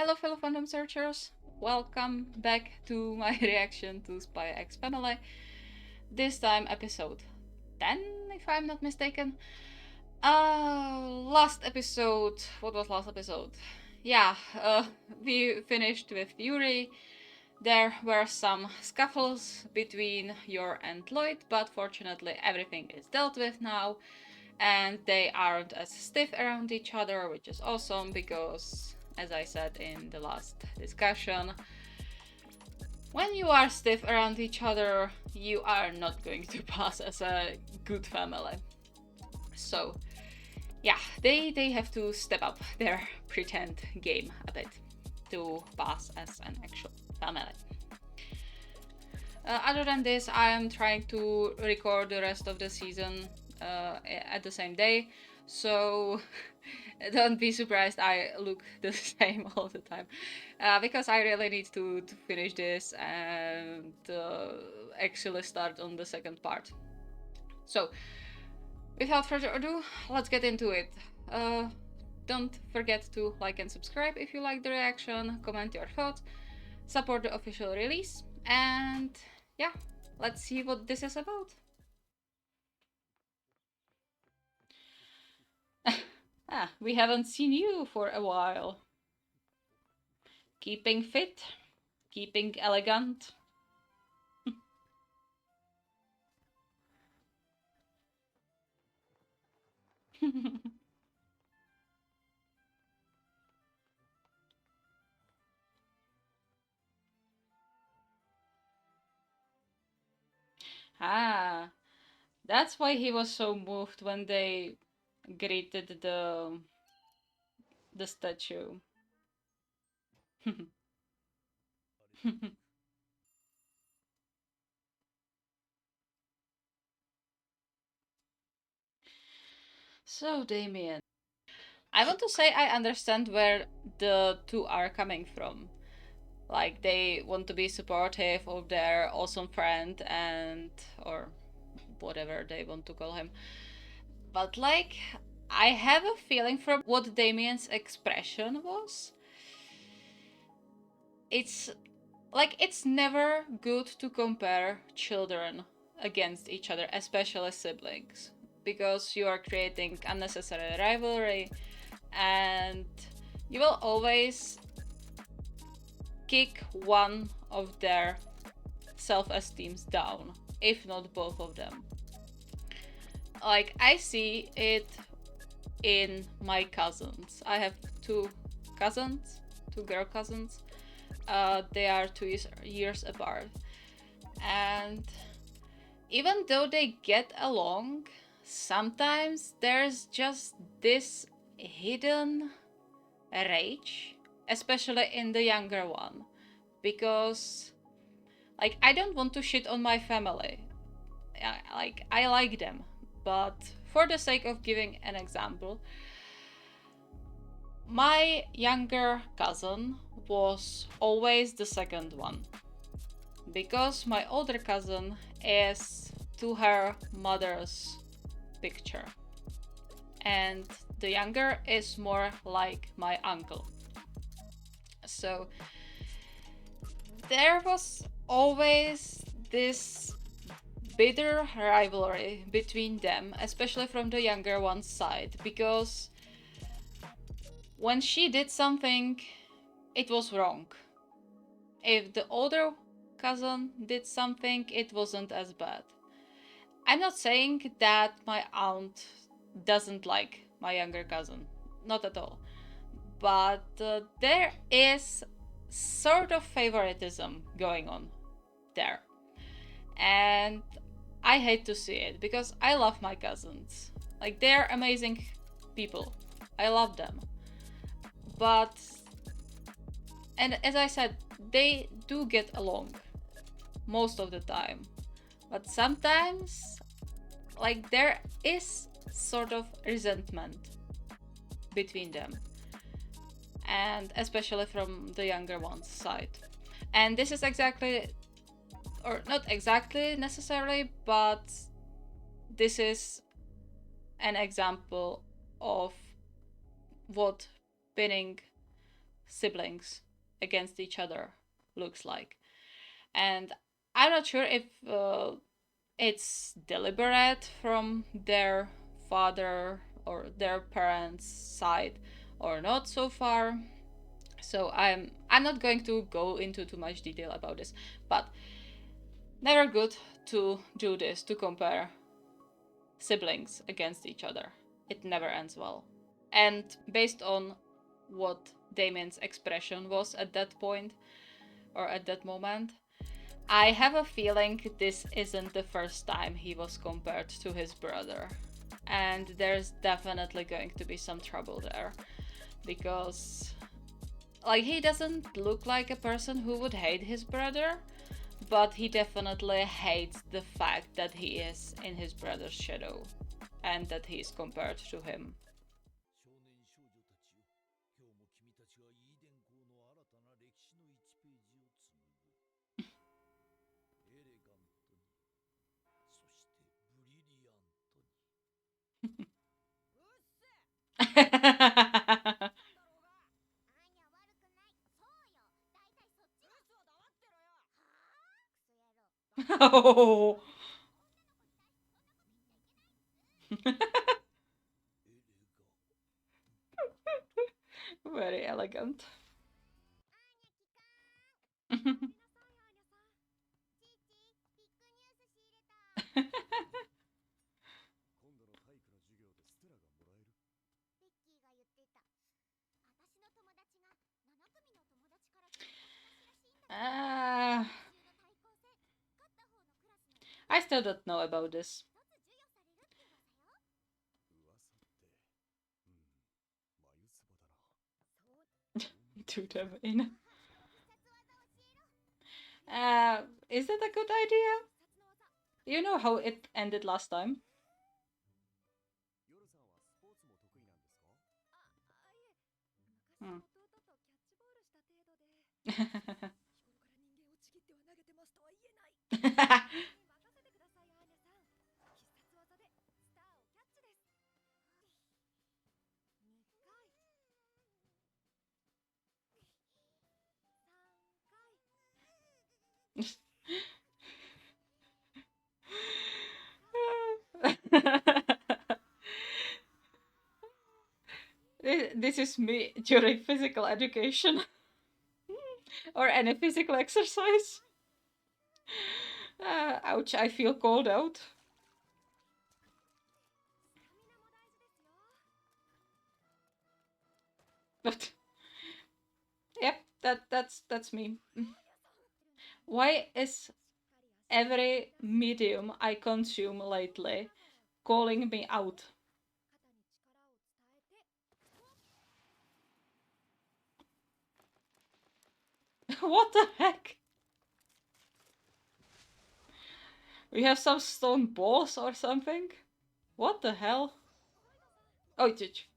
Hello, fellow fandom searchers. Welcome back to my reaction to Spy X Family. This time, episode 10, if I'm not mistaken. Last episode. What was last episode? Yeah, we finished with Yuri. There were some scuffles between Yor and Lloyd, but fortunately, everything is dealt with now, and they aren't as stiff around each other, which is awesome because, as I said in the last discussion, when you are stiff around each other, you are not going to pass as a good family. So, yeah, they have to step up their pretend game a bit to pass as an actual family. Other than this, I am trying to record the rest of the season at the same day, so don't be surprised I look the same all the time, because I really need to finish this and actually start on the second part. So, without further ado, let's get into it. Don't forget to like and subscribe if you like the reaction, comment your thoughts, support the official release, and yeah, let's see what this is about. We haven't seen you for a while. Keeping fit, keeping elegant. Ah, that's why he was so moved when they greeted the statue. So, Damien, I want to say I understand where the two are coming from. Like, they want to be supportive of their awesome friend and, or whatever they want to call him. But, like, I have a feeling from what Damien's expression was. It's like, it's never good to compare children against each other, especially siblings, because you are creating unnecessary rivalry and you will always kick one of their self-esteems down, if not both of them. Like, I see it in my cousins. I have two cousins, two girl cousins. They are 2 years apart, and even though they get along, sometimes there's just this hidden rage, especially in the younger one, because, like, I don't want to shit on my family. Like, I like them, but for the sake of giving an example, my younger cousin was always the second one, because my older cousin is to her mother's picture, and the younger is more like my uncle. So there was always this bitter rivalry between them, especially from the younger one's side, because when she did something, it was wrong. If the older cousin did something, it wasn't as bad. I'm not saying that my aunt doesn't like my younger cousin, not at all. But there is sort of favoritism going on there. And I hate to see it because I love my cousins. Like, they're amazing people. I love them. But, and as I said, they do get along most of the time. But sometimes, like, there is sort of resentment between them, and especially from the younger one's side. And this is exactly, or not exactly necessarily, but this is an example of what pinning siblings against each other looks like. And I'm not sure if it's deliberate from their father or their parents' side or not so far. So I'm not going to go into too much detail about this, but never good to do this, to compare siblings against each other. It never ends well. And based on what Damien's expression was at that point or at that moment, I have a feeling this isn't the first time he was compared to his brother. And there's definitely going to be some trouble there. Because, like, he doesn't look like a person who would hate his brother, but he definitely hates the fact that he is in his brother's shadow and that he is compared to him. Oh. Very elegant. uh, I still don't know about this. To them in. Is that a good idea? You know how it ended last time? Hmm. This is me during physical education or any physical exercise. Ouch, I feel called out. But yep, that's me. Why is every medium I consume lately calling me out? What the heck? We have some stone balls or something? What the hell? Oh, judge.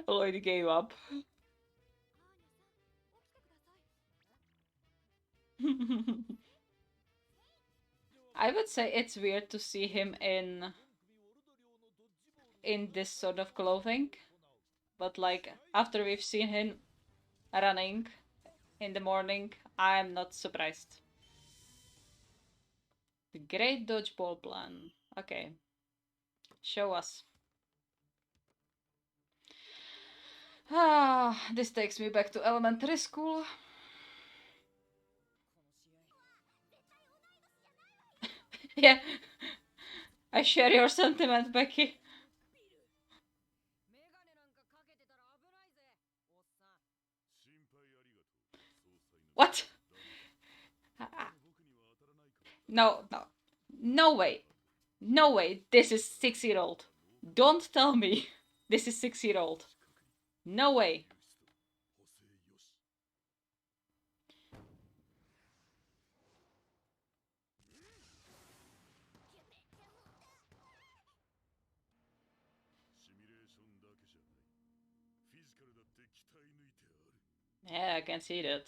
Lloyd gave up. I would say it's weird to see him in this sort of clothing, but like after we've seen him running in the morning, I'm not surprised. The Great Dodgeball Plan. Okay, show us. Ah, this takes me back to elementary school. Yeah, I share your sentiment, Becky. What? No, no. No way. No way. This is 6-year-old. Don't tell me this is 6-year-old. No way. Yeah, I can see that.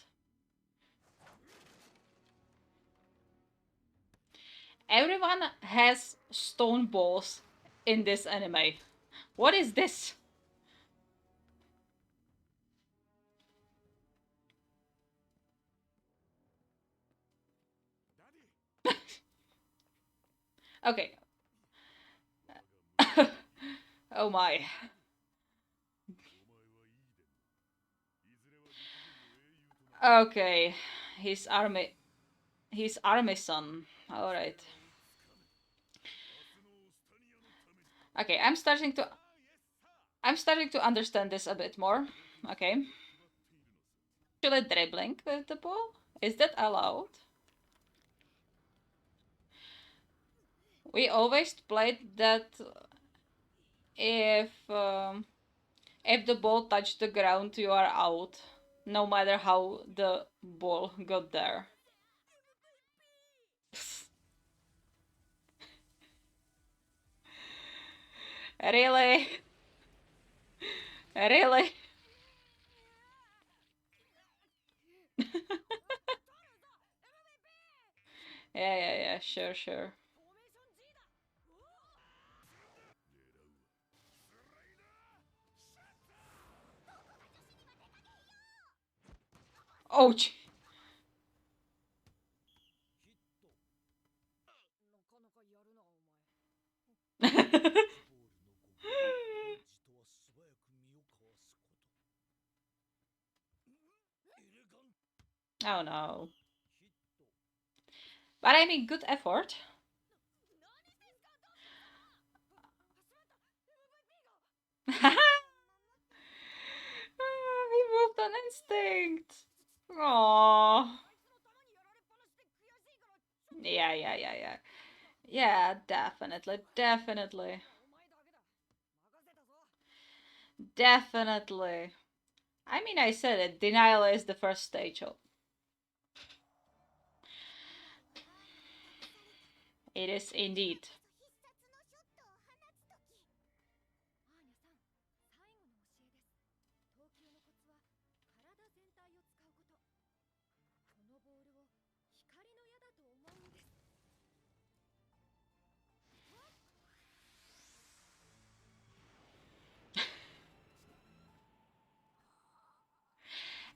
Everyone has stone balls in this anime. What is this? Okay. Oh my. Okay. His army. His army son. Alright. Okay, I'm starting to understand this a bit more. Okay. Actually dribbling with the ball? Is that allowed? We always played that if the ball touched the ground, you are out, no matter how the ball got there. Really? Really? Yeah, sure. Ouch! Oh no. But I mean, good effort. He moved on instinct. Aww. Yeah. Yeah, definitely. Definitely. I mean, I said it. Denial is the first stage. It is indeed.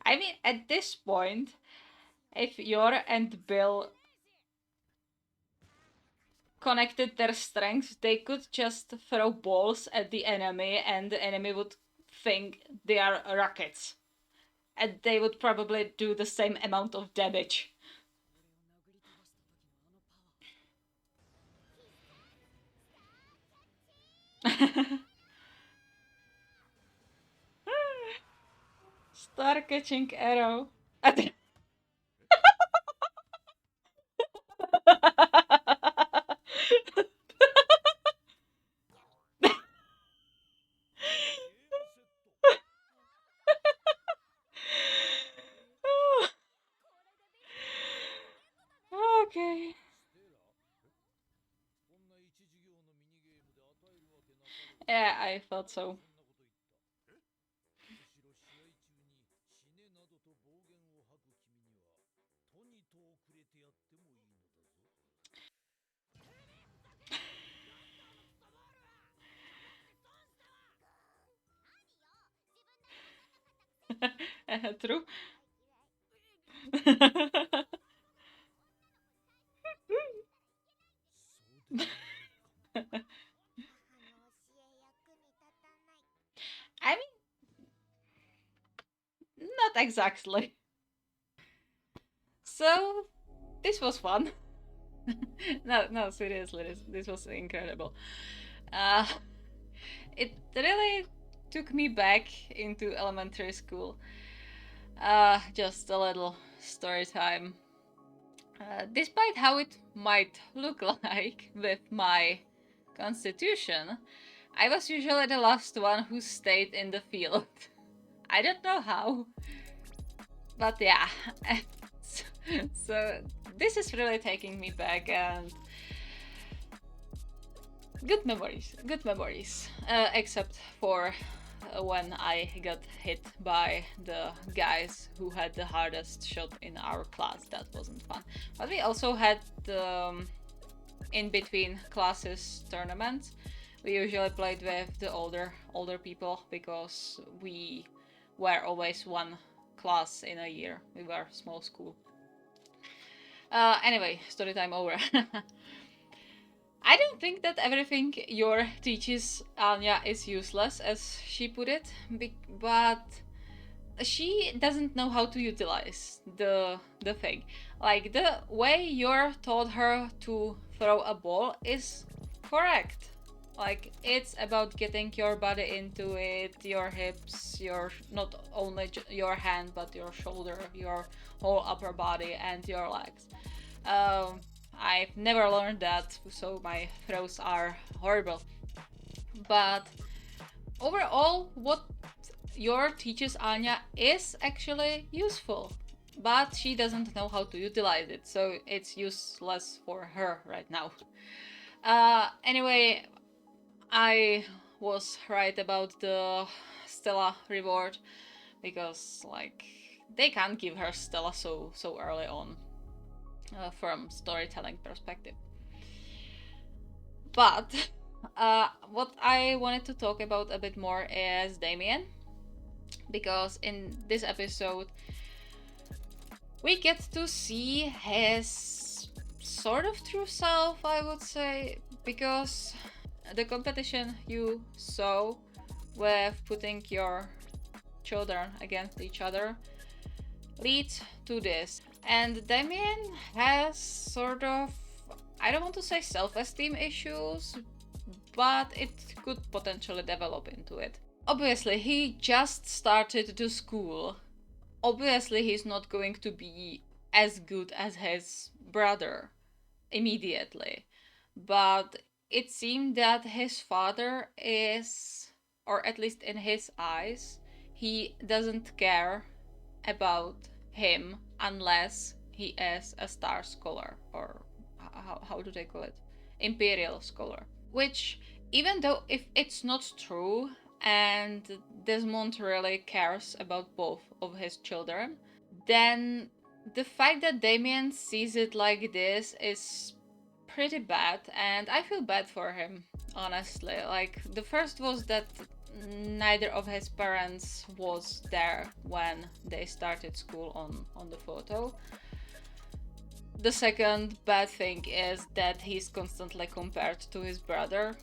I mean, at this point, if Yor and Bill connected their strengths, they could just throw balls at the enemy and the enemy would think they are rockets. And they would probably do the same amount of damage. Star catching arrow. Okay. Yeah, I thought so. True. I mean, not exactly. So, this was fun. No, seriously, this was incredible. Uh, it really took me back into elementary school. Just a little story time. Despite how it might look like with my constitution, I was usually the last one who stayed in the field. I don't know how, but yeah. So this is really taking me back and good memories. Except for when I got hit by the guys who had the hardest shot in our class. That wasn't fun. But we also had in between classes tournaments. We usually played with the older people because we were always one class in a year. We were a small school. Anyway, story time over. I don't think that everything Yor teaches Anya is useless, as she put it, but she doesn't know how to utilize the thing. Like the way Yor taught her to throw a ball is correct. Like it's about getting your body into it, your hips, your not only your hand but your shoulder, your whole upper body and your legs. Um, I've never learned that, so my throws are horrible. But overall, what Yor teaches Anya is actually useful, but she doesn't know how to utilize it, so it's useless for her right now. Anyway, I was right about the Stella reward because like they can't give her Stella so early on from storytelling perspective. But what I wanted to talk about a bit more is Damien, because in this episode we get to see his sort of true self, I would say, because the competition you saw with putting your children against each other leads to this. And Damien has sort of, I don't want to say self-esteem issues, but it could potentially develop into it. Obviously, he just started to school. Obviously, he's not going to be as good as his brother immediately. But it seemed that his father is, or at least in his eyes, he doesn't care about him unless he is a star scholar, or how do they call it? Imperial scholar. Which, even though if it's not true, and Desmond really cares about both of his children, then the fact that Damien sees it like this is pretty bad, and I feel bad for him, honestly. Like, the first was that neither of his parents was there when they started school on the photo. The second bad thing is that he's constantly compared to his brother.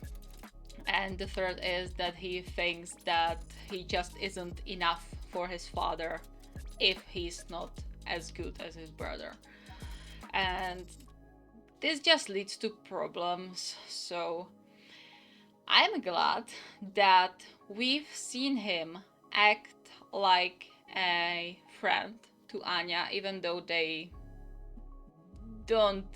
And the third is that he thinks that he just isn't enough for his father if he's not as good as his brother. And this just leads to problems. So I'm glad that we've seen him act like a friend to Anya, even though they don't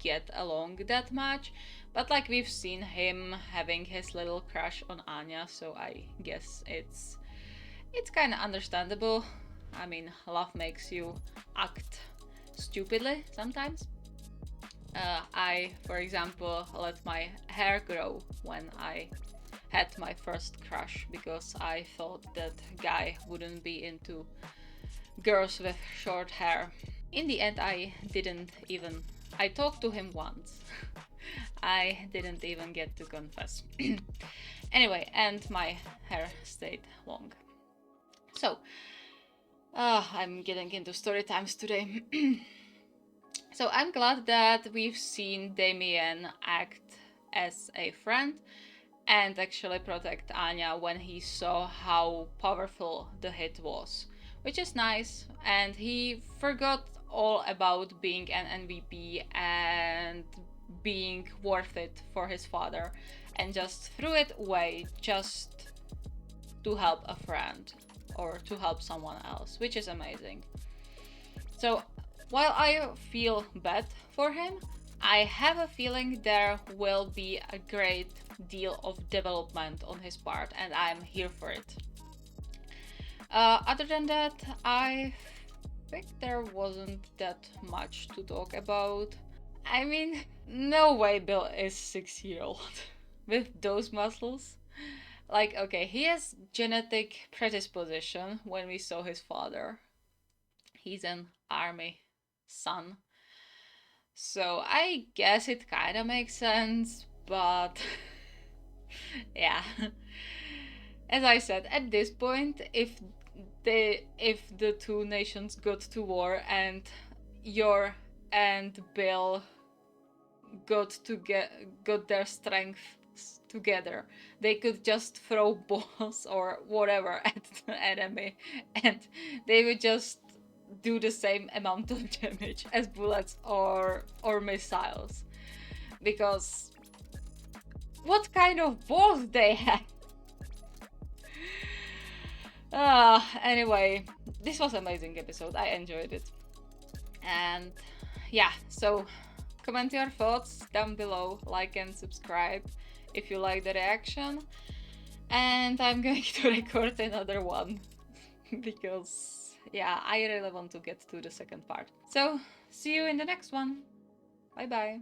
get along that much. But like we've seen him having his little crush on Anya, so I guess it's kind of understandable. I mean, love makes you act stupidly sometimes. I, for example, let my hair grow when I had my first crush because I thought that guy wouldn't be into girls with short hair. In the end, I didn't even. I talked to him once. I didn't even get to confess. Anyway, and my hair stayed long. So, I'm getting into story times today. So I'm glad that we've seen Damien act as a friend and actually protect Anya when he saw how powerful the hit was, which is nice. And he forgot all about being an MVP and being worth it for his father and just threw it away just to help a friend or to help someone else, which is amazing. So while I feel bad for him, I have a feeling there will be a great deal of development on his part, and I'm here for it. Other than that, I think there wasn't that much to talk about. I mean, no way Bill is 6-year-old with those muscles. Like, okay, he has genetic predisposition when we saw his father. He's an army son. So I guess it kind of makes sense, but yeah. As I said, at this point, if the two nations got to war and Yor and Bill got their strengths together, they could just throw balls or whatever at the enemy, and they would just do the same amount of damage as bullets or missiles. Because what kind of balls they have? Anyway, this was amazing episode. I enjoyed it. And yeah, so comment your thoughts down below, like and subscribe if you like the reaction. And I'm going to record another one because yeah, I really want to get to the second part. So see you in the next one. Bye bye.